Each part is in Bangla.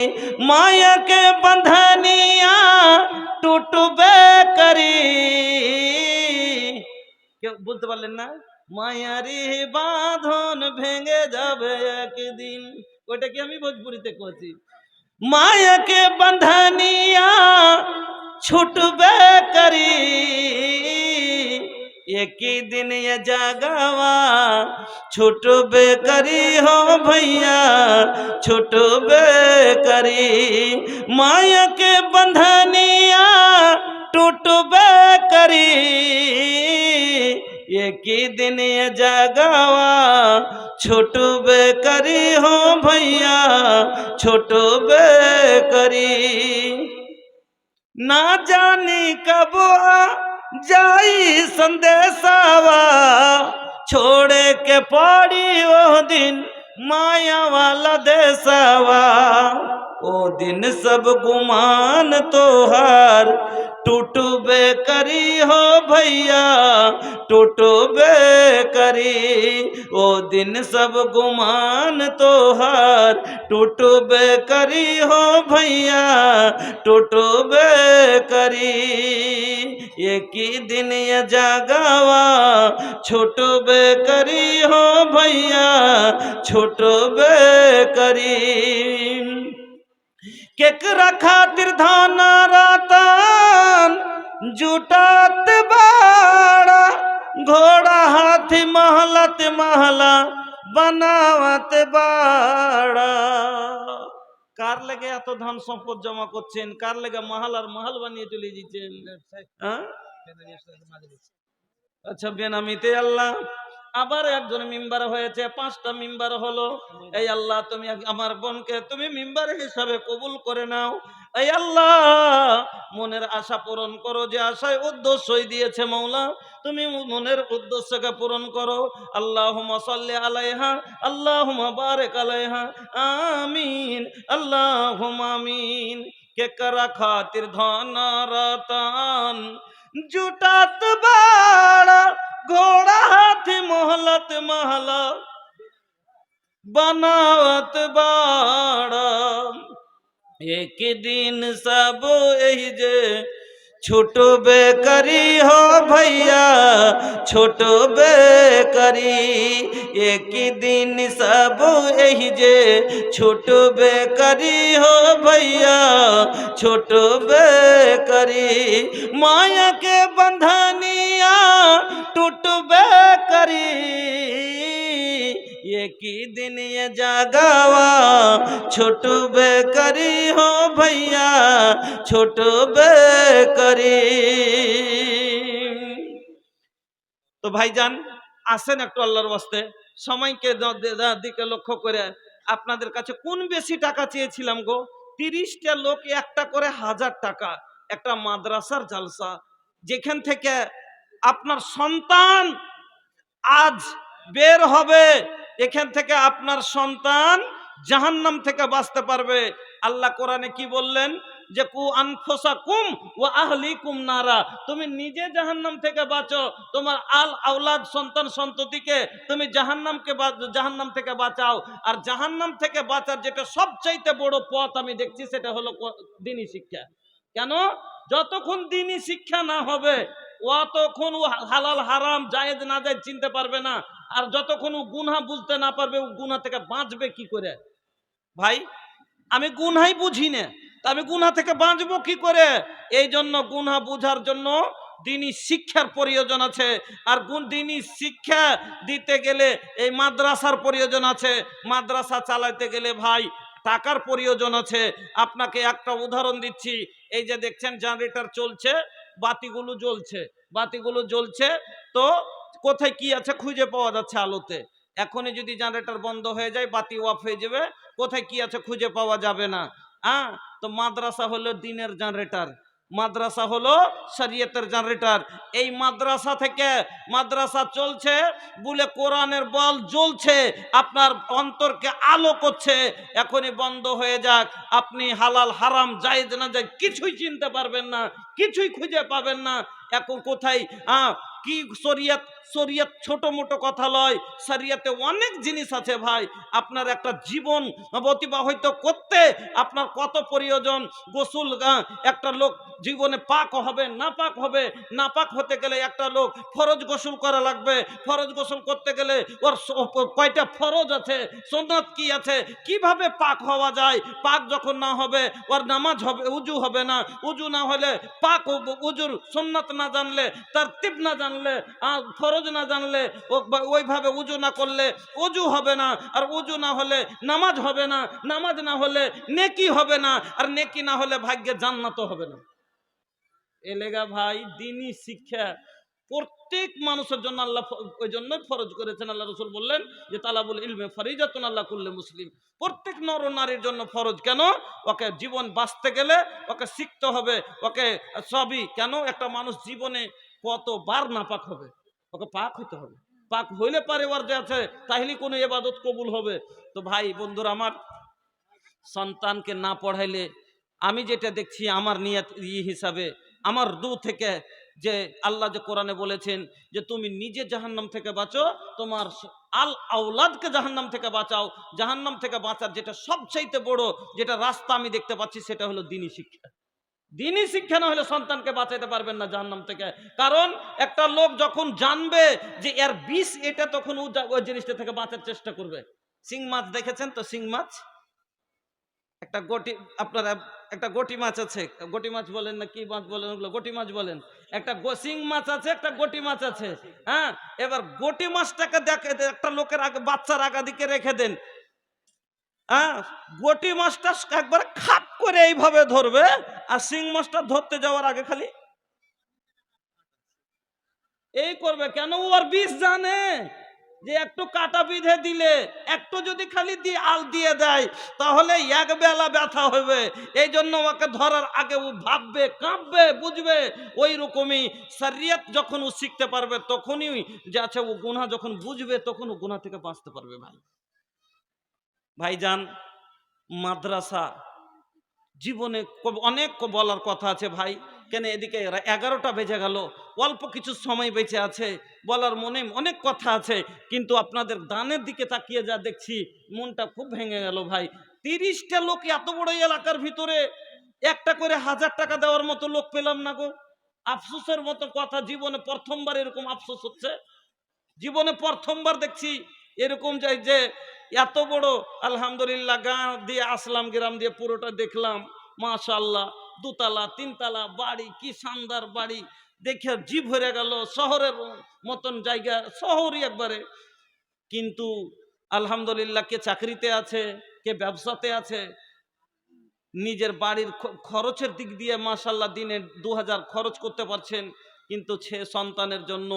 माया के बंधनिया टूटबे करी। কেউ বলতে পারলেন না? মায়ারি বাঁধন ভেঙে যাবে একদিন। ওইটা কি আমি ভোজপুরিতে কইছি? माया के बंधनिया छूटबे करी, एक ही दिन ये जगवा छूटबे करी हो भैया, छूटबे करी। माया के बंधनिया टूटबे करी, एक ही दिन ये जगवा छूटबे करी हो भैया, छूटबे करी। ना जानी कब आ जाई संदेशावा, छोड़े के पड़ी वो दिन माया वाला देसावा। ओ दिन सब गुमान तोहार टूटबे करी हो भैया, टूटबे करी। ओ दिन सब गुमान तोहार टूटबे करी हो भैया, टूटबे करी। एक ही दिन ये जगवा छूटबे करी हो भैया, छूटबे करी। केकरा खातिर धाना रातान जुटात बाड़ा, घोड़ा हाथी महलत महला बनावत बाड़ा। কার লেগে এত ধন সম্পদ জমা করছেন? কার লেগে মহল আর মহল বানিয়ে চলে দিচ্ছেন? আচ্ছা, বেনামিতে আল্লাহ। আবার একজন মিম্বার হয়েছে, 5টা মিম্বার হলো। এই আল্লাহ, তুমি আমার বোনকে তুমি মিম্বার হিসাবে কবুল করে নাও। এই আল্লাহ, মনের আশা পূরণ করো, যে আশায় উদ্দেশ্যই দিয়েছে মৌলা, তুমি মনের উদ্দেশ্যকে পূরণ করো। আল্লাহুম্মা সাল্লি আলাইহা, আল্লাহুম্মা বারিক আলাইহা, আমিন, আল্লাহুম্মা আমিন। কেকরা খাতির ধন রতন जुटात बाड़ा, घोड़ा हाथी मोहलत महला बनावत बाड़ा। एक दिन सब यही जे छूटबे करी हो भैया, छूटबे करी। एक दिन सब यही जे छूटबे करी हो भैया, छूटबे करी। माया के बंधनिया टूटबे करी, एक ही दिन ये जगवा छूटबे करी हो भैया, छूटबे करी। তো ভাইজান, আসেন একটু আল্লাহর ওয়াস্তে সময়কে দিকে লক্ষ্য করে আপনাদের কাছে কোন বেশি টাকা চেয়েছিলাম গো? 30টা লোক একটা করে 1000 টাকা, একটা মাদ্রাসার জালসা, যেখান থেকে আপনার সন্তান আজ বের হবে, এখান থেকে আপনার সন্তান জাহান্নাম থেকে বাঁচতে পারবে। আল্লাহ কোরআনে কি বললেন? যে কু আনফুসাকুম ওয়া আহলিকুম নারা, তুমি নিজে জাহান্নাম থেকে বাঁচো, তোমার আল আওলাদ সন্তান সন্ততিকে তুমি জাহান্নাম থেকে বাঁচাও। আর জাহান্নাম থেকে বাঁচার যেটা সবচাইতে বড় পথ আমি দেখছি, সেটা হলো দ্বীনি শিক্ষা। কেন? যতক্ষণ দ্বীনি শিক্ষা না হবে, অতক্ষণ ও হালাল হারাম জায়েজ না জায়েজ চিনতে পারবে না। আর যতক্ষণ ও গুনাহ বুঝতে না পারবে, ও গুনাহ থেকে বাঁচবে কি করে? ভাই, আমি গুনাহই বুঝি না, তা আমি গুনাহ থেকে বাঁচবো কি করে? এই জন্য গুনাহ বুঝার জন্য দ্বীনি শিক্ষার প্রয়োজন আছে। আর দ্বীনি শিক্ষা দিতে গেলে এই মাদ্রাসার প্রয়োজন আছে। মাদ্রাসা চালাতে গেলে ভাই টাকার প্রয়োজন আছে। আপনাকে একটা উদাহরণ দিচ্ছি। এই যে দেখছেন জেনারেটর চলছে, বাতিগুলো জ্বলছে, তো কোথায় কি আছে খুঁজে পাওয়া যাচ্ছে আলোতে। এখনই যদি জেনারেটর বন্ধ হয়ে যায়, বাতি অফ হয়ে যাবে, কোথায় কি আছে খুঁজে পাওয়া যাবে না। তো মাদ্রাসা হলো দ্বীনের জেনারেটর, মাদ্রাসা হলো শরীয়তের জেনারেটর। এই মাদ্রাসা থেকে মাদ্রাসা চলছে বলে কোরআনের বল জ্বলছে, আপনার অন্তরকে আলো করছে। এখনই বন্ধ হয়ে যাক, আপনি হালাল হারাম জায়েজ না জায়েজ কিছুই চিনতে পারবেন না, কিছুই খুঁজে পাবেন না। এখন কোথায় কি শরীয়ত শরীয়ত ছোট মোটো কথা লয়, শরীয়তে অনেক জিনিস আছে ভাই। আপনার একটা জীবন অতিবাহিত করতে আপনার কত প্রয়োজন। গোসল, একটা লোক জীবনে পাক হবে নাপাক হবে, নাপাক হতে গেলে একটা লোক ফরজ গোসল করা লাগবে, ফরজ গোসল করতে গেলে ওর কয়টা ফরজ আছে, সুন্নাত কি আছে, কিভাবে পাক হওয়া যায়। পাক যখন না হবে ওর নামাজ হবে, উজু হবে না, উজু না হলে পাক, উজুর সুন্নাত না জানলে, তারতিব না জানলে, ফরজ না জানলে, ওইভাবে উজু না করলে উজু হবে না, আর উজু না হলে নামাজ হবে না, নামাজ না হলে নেকি হবে না, আর নেকি না হলে ভাগ্যে জান্নাতও হবে না। এলেগা ভাই দ্বীনি শিক্ষা প্রত্যেক মানুষের জন্য আল্লাহ ওই জন্য ফরজ করেছেন। আল্লাহ রাসূল বললেন যে তালাবুল ইলমে ফরিজাতুন আলা কুল্লি মুসলিম, প্রত্যেক নর নারীর জন্য ফরজ। কেন? ওকে জীবন বাঁচতে গেলে ওকে শিখতে হবে, ওকে সবই। কেন? একটা মানুষ জীবনে কতবার নাপাক হবে, ওকে পাক হইতে হবে। পাক হইলে পারে ওর যে আছে তাহলে কোনো ইবাদত কবুল হবে। তো ভাই বন্ধুরা আমার, সন্তানকে না পড়াইলে আমি যেটা দেখছি আমার নিয়ত হিসাবে, আমার দু থেকে যে আল্লাহ যে কোরআনে বলেছেন যে তুমি নিজে জাহান্নাম থেকে বাঁচো, তোমার আল আওলাদকে জাহান্নাম থেকে বাঁচাও। জাহান্নাম থেকে বাঁচার যেটা সবচাইতে বড় যেটা রাস্তা আমি দেখতে পাচ্ছি সেটা হলো দ্বীনি শিক্ষা। দ্বীনি শিক্ষা না হলে সন্তানকে বাঁচাইতে পারবেন না জাহান্নাম থেকে। কারণ একটা লোক যখন জানবে যে এর বিষ এটা, তখন ওই জিনিসটা থেকে বাঁচার চেষ্টা করবে। শিং মাছ দেখেছেন তো? শিং মাছ একটা গটি, আপনারা একটা গটি মাছ আছে, গটি মাছ বলেন না কি মাছ বলেন ওগুলো, গটি মাছ বলেন। একটা শিং মাছ আছে, একটা গটি মাছ আছে। হ্যাঁ, এবার গটি মাছটাকে দেখে একটা লোকের আগে, বাচ্চার আগা দিকে রেখে দেন। হ্যাঁ, গটি মাছটা একবার খাপ করে এইভাবে ধরবে, আর শিং মাছটা ধরতে যাওয়ার আগে খালি এই করবে। কেন? ওর বিষ জানে যে একটু কাটা বিধে দিলে, একটু যদি খালি দিয়ে আল দিয়ে দেয় তাহলে এক বেলা ব্যথা হবে। এই জন্য ওকে ধরার আগে ও ভাববে, কাঁপবে, বুঝবে। ওই রকমই শরীয়ত যখন ও শিখতে পারবে তখনই যে আচ্ছা ও গুনাহ যখন বুঝবে তখন ও গুনাহ থেকে বাঁচতে পারবে। ভাইজান, মাদ্রাসা জীবনে অনেক বলার কথা আছে ভাই। কেন এদিকে 11টা বেজে গেল, অল্প কিছু সময় বেঁচে আছে, বলার মনে অনেক কথা আছে, কিন্তু আপনাদের দানের দিকে তাকিয়ে যা দেখছি মনটা খুব ভেঙে গেল ভাই। 30টা লোক এত বড় এলাকার ভিতরে একটা করে 1000 টাকা দেওয়ার মতো লোক পেলাম না গো। আফসোসের মতো কথা, জীবনে প্রথমবার এরকম আফসোস হচ্ছে। জীবনে প্রথমবার দেখছি এরকম যে এত বড়। আলহামদুলিল্লাহ, গাঁ দিয়ে আসলাম, গ্রাম দিয়ে পুরোটা দেখলাম, মাশাআল্লাহ, দুতলা তিনতলা বাড়ি, কি শানদার বাড়ি, দেখে জি ভরে গেল। শহরের মতন জায়গা, শহরই একবারে। কিন্তু আলহামদুলিল্লাহ, কে চাকরিতে আছে, কে ব্যবসাতে আছে, নিজের বাড়ির খরচের দিক দিয়ে মাশাআল্লাহ দিনে 2000 খরচ করতে পারছেন। কিন্তু সে সন্তানের জন্য,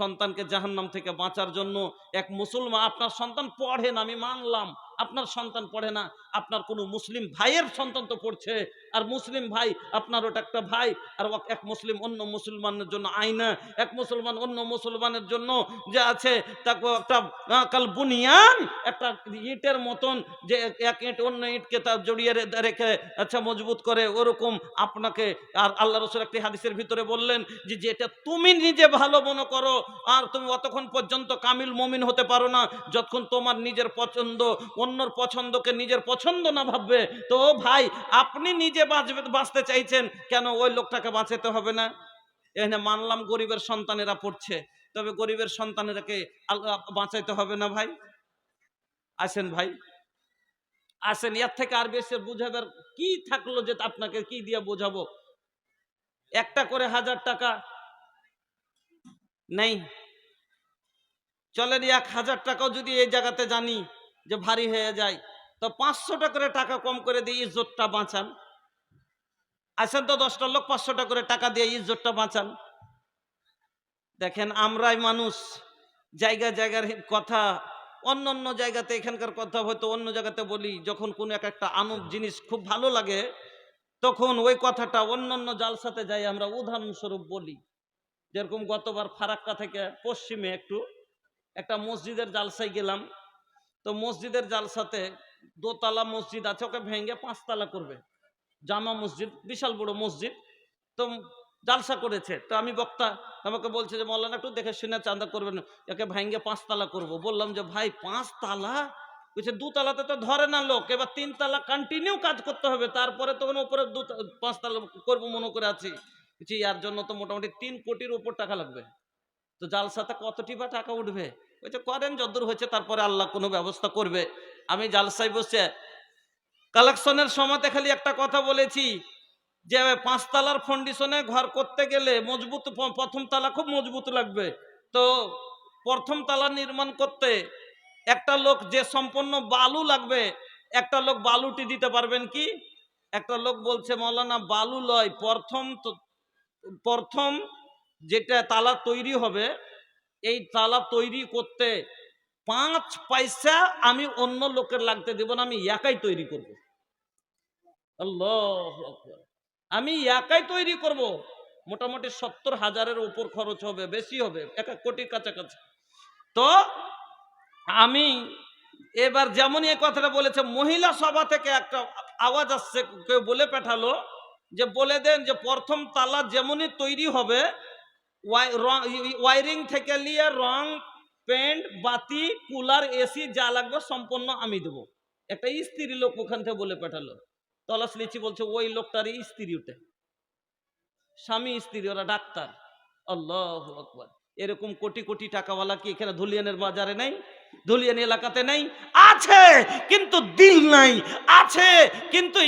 সন্তানকে জাহান্নাম থেকে বাঁচার জন্য, এক মুসলমান, আপনার সন্তান পড়ে না, আমি মানলাম আপনার সন্তান পড়ে না, আপনার কোনো মুসলিম ভাইয়ের সন্তান তো পড়ছে। আর মুসলিম ভাই আপনার ওটা একটা ভাই, আর এক মুসলিম অন্য মুসলমানের জন্য আয়না, এক মুসলমান অন্য মুসলমানের জন্য যে আছে তাকে একটা কাল বুনিয়ান, একটা ইটের মতন, যে এক ইট অন্য ইটকে তার জড়িয়ে রেখে আচ্ছা মজবুত করে, ওরকম আপনাকে। আর আল্লাহ রাসূল একটি হাদিসের ভিতরে বললেন যে যেটা তুমি নিজে ভালো মনে করো, আর তুমি অতক্ষণ পর্যন্ত কামিল মুমিন হতে পারো না যতক্ষণ তোমার নিজের পছন্দ অন্যর পছন্দকে নিজের পছন্দ না ভাববে। তো ভাই, আপনি নিজে বাঁচতে চাইছেন, কেন ওই লোকটাকে বাঁচাতে হবে না? এখানে মানলাম গরিবের সন্তানেরা পড়ছে, তবে গরিবের সন্তানেরাকে আল্লাহ বাঁচাইতে হবে না ভাই? আসেন ভাই, আসেন। এর থেকে আর বেশি বুঝাবার কি থাকলো যে আপনাকে কি দিয়ে বোঝাবো? একটা করে 1000 টাকা নেই, চলেন 1000 টাকাও যদি এই জায়গাতে জানি যে ভারী হয়ে যায়, তো 500 করে টাকা কম করে দিয়ে ইজ্জতটা বাঁচান। আসেন তো 10টা লোক 500 টাকা করে টাকা দিয়ে ইজ্জতটা বাঁচান। দেখেন আমরাই মানুষ, জায়গা জায়গার কথা অন্য অন্য জায়গাতে, এখানকার কথা হয়তো অন্য জায়গাতে বলি। যখন কোনো একটা জিনিস খুব ভালো লাগে তখন ওই কথাটা অন্য অন্য জালসাতে যাই আমরা উদাহরণস্বরূপ বলি। যেরকম গতবার ফারাক্কা থেকে পশ্চিমে একটা মসজিদের জালসায় গেলাম। তো মসজিদের জালসাতে দোতলা মসজিদ আছে, ওকে ভেঙে 5 তলা করবে, জামা মসজিদ, বিশাল বড় মসজিদ। তো জালসা করেছে। তো আমি বক্তা আমাকে বলছে যে মৌলানা একটু দেখে শুনে চাঁদা করবেন, একে ভাঙ্গে 5 তালা করবো। বললাম যে ভাই 5 তালা, বলছে 2 তালাতে তো ধরে না লোক, এবার 3 তালা কন্টিনিউ কাজ করতে হবে, তারপরে তখন উপরে 5 তালা করবো মনে করে আছি। বলছি এর জন্য তো মোটামুটি 3 কোটির উপর টাকা লাগবে। তো জালসাতে কতটি বা টাকা উঠবে? বলছে করেন যদ্দূর হয়েছে, তারপরে আল্লাহ কোনো ব্যবস্থা করবে। আমি জালসায় বসে কালেকশনের সময়তে খালি একটা কথা বলেছি যে 5 তালার ফাউন্ডেশনে ঘর করতে গেলে মজবুত, প্রথম তালা খুব মজবুত লাগবে। তো প্রথম তালা নির্মাণ করতে একটা লোক যে সম্পূর্ণ বালু লাগবে, একটা লোক বালুটি দিতে পারবেন কি? একটা লোক বলছে মৌলানা বালু লয়, প্রথম যেটা তালা তৈরি হবে, এই তালা তৈরি করতে 5 পয়সা আমি অন্য লোকের লাগতে দেব না, আমি একাই তৈরি করব। আল্লাহু আকবার। আমি একাই তৈরি করব। মোটামুটি 70,000-এর উপর খরচ হবে, বেশি হবে, 1 কোটির কাছাকাছি। তো আমি এবার যেমনই এই কথাটা বলেছে, মহিলা সভা থেকে একটা আওয়াজ আসছে, কেউ বলে পাঠালো যে বলে দেন যে প্রথম তালা যেমনই তৈরি হবে, ওয়ারিং থেকে নিয়ে রং, পেন্ট, বাতি, কুলার, এসি যা লাগবে সম্পূর্ণ আমি দেবো। একটা স্ত্রী লোক ওখান থেকে বলে পাঠালো। তলাশ লিচি বলছে ওই লোকটারই স্ত্রী, ওটা স্বামী স্ত্রী, ওরা ডাক্তার। আল্লাহু আকবার। এরকম কোটি কোটি টাকাওয়ালা কি এখানে ধুলিয়ানের বাজারে নেই? ধুলিয়ান এলাকাতে নেই? আছে, কিন্তু দিল নাই। আছে, কিন্তু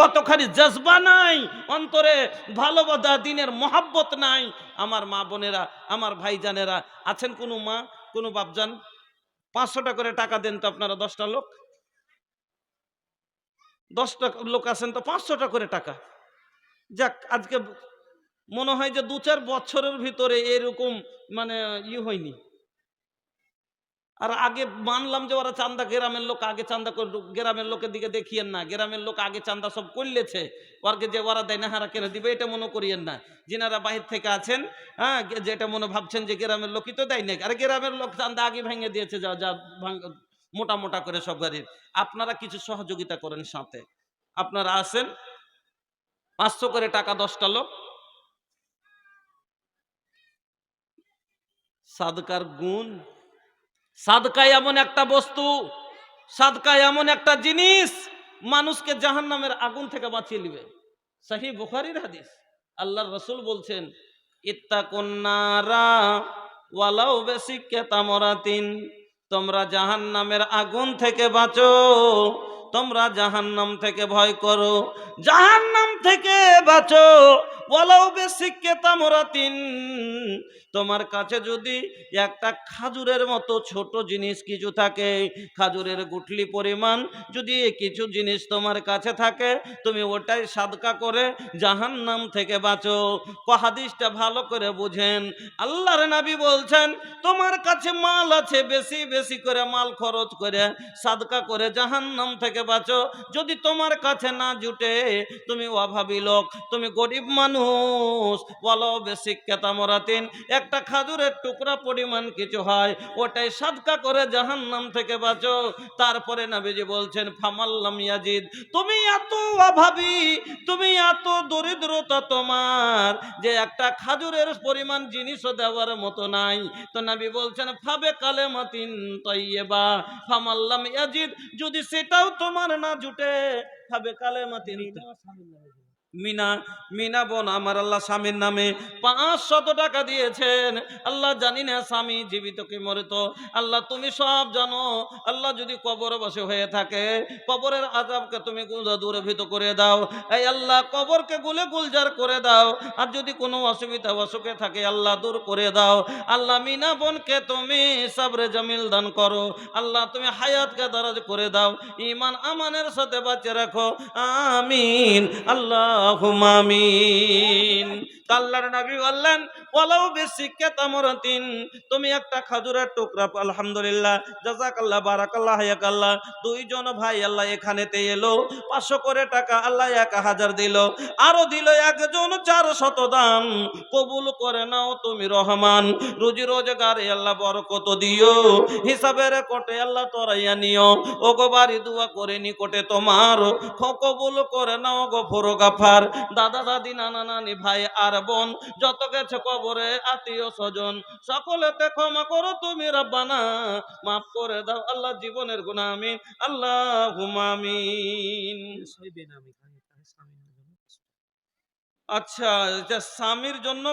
অতখানি জজবা নাই, অন্তরে ভালোবাসা, দিনের মহাব্বত নাই। আমার মা বোনেরা, আমার ভাইজানেরা আছেন, কোনো মা, কোনো বাপজান 500 টাকা করে টাকা দেন তো আপনারা। 10টা লোক, 10টা লোক আছেন তো 500 টাকা করে টাকা। যাক, আজকে মনে হয় যে 2-4 বছরের ভিতরে এরকম মানে হয়নি। আর আগে মানলাম যে ওরা চান্দা, গ্রামের লোক আগে চান্দা করে, গ্রামের লোকের দিকে দেখিয়েন না, গ্রামের লোক আগে চান্দা সব করলেছে, ওরকে যে ওরা দেয় না হারা কেন দিবে এটা মনে করিয়েন না। যিনারা বাহির থেকে আছেন, হ্যাঁ, যেটা মনে ভাবছেন যে গ্রামের লোকই তো দেয় না, আরে গ্রামের লোক চান্দা আগে ভেঙে দিয়েছে, যা যা মোটা মোটা করে সব গাড়ির। আপনারা কিছু সহযোগিতা করেন, সাথে আপনারা আসেন, 500 করে টাকা 10টা লোক। সাদকার গুণ, সাদকা এমন একটা বস্তু, সাদকা এমন একটা জিনিস মানুষকে জাহান্নামের আগুন থেকে বাঁচিয়ে নেবে। সহিহ বুখারীর হাদিস, আল্লাহর রাসূল বলছেন ইত্তাকুন নারা ওয়ালাউ বিশিক্কি তামরাতিন, তোমরা জাহান্নামের আগুন থেকে বাঁচো, তোমরা জাহান্নাম থেকে ভয় করো, জাহান্নাম থেকে বাঁচো। ওয়ালাউ বিশিক্কি তামরাতিন, তোমার কাছে যদি একটা খাজুরের মতো ছোট জিনিস কিছু থাকে, খাজুরের গুঠলি পরিমাণ যদি কিছু জিনিস তোমার কাছে থাকে, তুমি ওটাই সাদকা করে জাহান্নাম থেকে বাঁচো। হাদিসটা ভালো করে বুঝেন। আল্লাহর নবী বলছেন তোমার কাছে মাল আছে, বেশি বেশি করে মাল খরচ করে সাদকা করে জাহান্নাম থেকে বাঁচো। যদি তোমার কাছে না জুটে, তুমি অভাবী লোক, তুমি গরিব মানুষ, বলো বেশি কেতামরাতিন, একটা খাজুরের টুকরা পরিমাণ কিছু হয়, ওটাই সাদকা করে জাহান্নাম থেকে বাঁচো। তারপরে নবীজি বলছেন ফামাল্লাম ইয়াজিদ, তুমি এত অভাবী, তুমি এত দরিদ্রতা তোমার যে একটা খাজুরের পরিমাণ জিনিসও দেওয়ার মতো নাই, তো নবী বলছেন ফাবে কালেমাতিন তাইয়্যিবা, ফামাল্লাম ইয়াজিদ, যদি সেটাও তোমার না জুটে, ফাবে কালেমাতিন। মিনা বোন আমার আল্লাহ স্বামীর নামে 500 টাকা দিয়েছেন। আল্লাহ জানি না স্বামী জীবিত কি মৃত, আল্লাহ তুমি সব জানো। আল্লাহ যদি কবর বসে হয়ে থাকে, কবরের আযাবকে তুমি দূরীভূত করে দাও। এই আল্লাহ কবরকে গুলে গুলজার করে দাও। আর যদি কোনো অসুবিধা অসুখে থাকে আল্লাহ দূর করে দাও। আল্লাহ মিনা বোনকে তুমি সবরে জামিল দান করো। আল্লাহ তুমি হায়াতকে দারাজ করে দাও, ঈমান আমানের সাথে বাঁচিয়ে রাখো। আমিন, আল্লাহুম্মা আমিন। আল্লাহর নবী বললেন ওয়ালাউ বিশিক্কি তামরাতিন, তুমি একটা খাজুরের টুকরা, আলহামদুলিল্লাহ, জাযাকাল্লাহ, বারাকাল্লাহ, হায়াকাল্লাহ। 2 জন ভাই আল্লাহ এখানেতে এলো, 500 করে টাকা আল্লাহ 1000 দিল, আরো দিল একজন 400 দান। কবুল করে নাও তুমি রহমান, রুজি রোজগারে আল্লাহ বরকত দিও, হিসাবের কোটে আল্লাহ তরাইয়া নিও। ও গো বাড়ি দোয়া করে নিকটে তোমার, কবুল করে নাও গফুর গাফার। দাদা দাদি, নানা নানি, ভাই আর বোন, যত গেছে কবরে আত্মীয় স্বজন, সকলেতে ক্ষমা করো তুমি রব্বানা, মাফ করে দাও আল্লাহ জীবনের গুনাহ, আমিন আল্লাহুম্মা আমিন। আচ্ছা, এটা স্বামীর জন্য